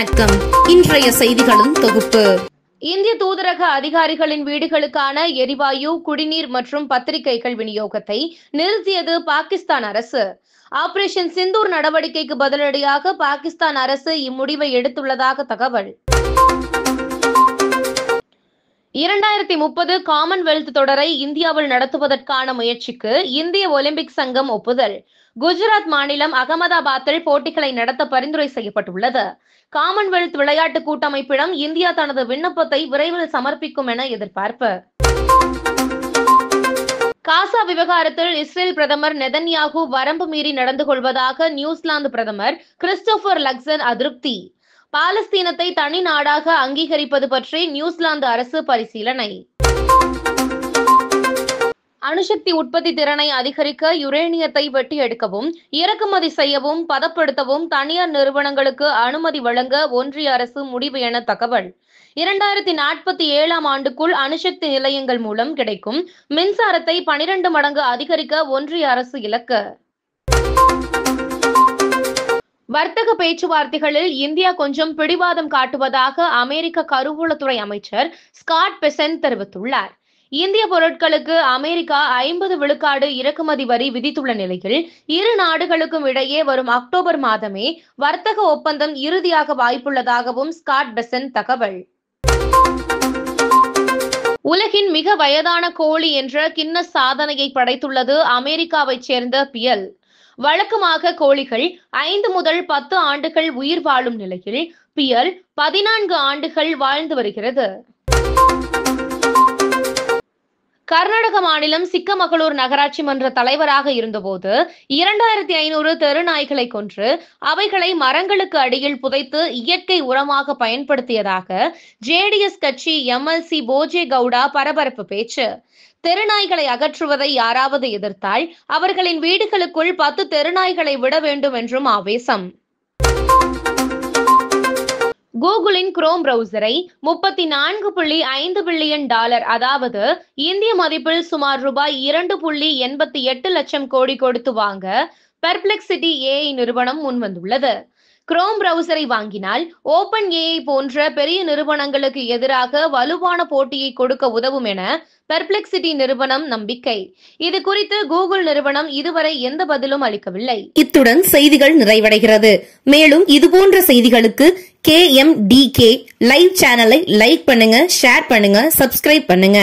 வணக்கம். இன்றைய செய்திகளின் தொகுப்பு. இந்திய தூதரக அதிகாரிகளின் வீடுகளுக்கான எரிவாயு, குடிநீர் மற்றும் பத்திரிகைகள் விநியோகத்தை நிறுத்தியது பாகிஸ்தான் அரசு. ஆபரேஷன் சிந்தூர் நடவடிக்கைக்கு பதிலடியாக பாகிஸ்தான் அரசு இம்முடிவை எடுத்துள்ளதாக தகவல். 2030 காமன்வெல்த் தொடரை இந்தியாவில் நடத்துவதற்கான முயற்சிக்கு இந்திய ஒலிம்பிக் சங்கம் ஒப்புதல். குஜராத் மாநிலம் அகமதாபாத்தில் போட்டிகளை நடத்த பரிந்துரை செய்யப்பட்டுள்ளது. காமன்வெல்த் விளையாட்டு கூட்டமைப்பிடம் இந்தியா தனது விண்ணப்பத்தை விரைவில் சமர்ப்பிக்கும் என எதிர்பார்ப்பு. காசா விவகாரத்தில் இஸ்ரேல் பிரதமர் நெதன்யாகு வரம்பு மீறி நடந்து கொள்வதாக நியூசிலாந்து பிரதமர் கிறிஸ்டோபர் லக்சன் அதிருப்தி. பாலஸ்தீனத்தை தனி நாடாக அங்கீகரிப்பது பற்றி நியூசிலாந்து அரசு பரிசீலனை. அணுசக்தி உற்பத்தி திறனை அதிகரிக்க யுரேனியத்தை வெட்டி எடுக்கவும், இறக்குமதி செய்யவும், பதப்படுத்தவும் தனியார் நிறுவனங்களுக்கு அனுமதி வழங்க ஒன்றிய அரசு முடிவு என தகவல். 2047 ஆண்டுக்குள் அணுசக்தி நிலையங்கள் மூலம் கிடைக்கும் மின்சாரத்தை 12 மடங்கு அதிகரிக்க ஒன்றிய அரசு இலக்கு. வர்த்தக பேச்சுவார்த்தைகளில் இந்தியா கொஞ்சம் பிடிவாதம் காட்டுவதாக அமெரிக்க கருவூலத்துறை அமைச்சர் ஸ்காட் பெசன்ட் தெரிவித்துள்ளார். இந்திய பொருட்களுக்கு அமெரிக்கா 50 விழுக்காடு இறக்குமதி வரி விதித்துள்ள நிலையில் இரு நாடுகளுக்கும் இடையே வரும் அக்டோபர் மாதமே வர்த்தக ஒப்பந்தம் இறுதியாக வாய்ப்புள்ளதாகவும் ஸ்காட் பெசன்ட் தகவல். உலகின் மிக வயதான கோழி என்ற கின்னஸ் சாதனையை படைத்துள்ளது அமெரிக்காவைச் சேர்ந்த பியல். வழக்கமாக கோழிகள் 5 முதல் 10 ஆண்டுகள் உயிர் வாழும் நிலையில் பியல் 14 ஆண்டுகள் வாழ்ந்து வருகிறது. கர்நாடக மாநிலம் சிக்கமகளூர் நகராட்சி மன்ற தலைவராக இருந்தபோது 2500 தெருநாய்களை கொன்று அவைகளை மரங்களுக்கு அடியில் புதைத்து இயற்கை உரமாக பயன்படுத்தியதாக JDS கட்சி MLC போஜே கவுடா பரபரப்பு பேச்சு. தெருநாய்களை அகற்றுவதை யாராவது எதிர்த்தால் அவர்களின் வீடுகளுக்குள் 10 தெருநாய்களை விட வேண்டும் என்றும் ஆவேசம். கூகுளின் குரோம் பிரவுசரை $34.5 பில்லியன், அதாவது இந்திய மதிப்பில் சுமார் ரூபாய் 2.88 லட்சம் கோடி கொடுத்து வாங்க பெர்ப்ளெக்சிட்டி AI நிறுவனம் முன்வந்துள்ளது. குரோம் பிரவுசரை வாங்கினால் ஓபன் AI போன்ற பெரிய நிறுவனங்களுக்கு எதிராக வலுவான போட்டியை கொடுக்க உதவும் என பெர்ப்ளெக்சிட்டி நிறுவனம் நம்பிக்கை. இது குறித்து கூகுள் நிறுவனம் இதுவரை எந்த பதிலும் அளிக்கவில்லை. இத்துடன் செய்திகள் நிறைவடைகிறது. மேலும் இதுபோன்ற செய்திகளுக்கு KMDK லைவ் சேனலை லைக் பண்ணுங்க, ஷேர் பண்ணுங்க, சப்ஸ்கிரைப் பண்ணுங்க.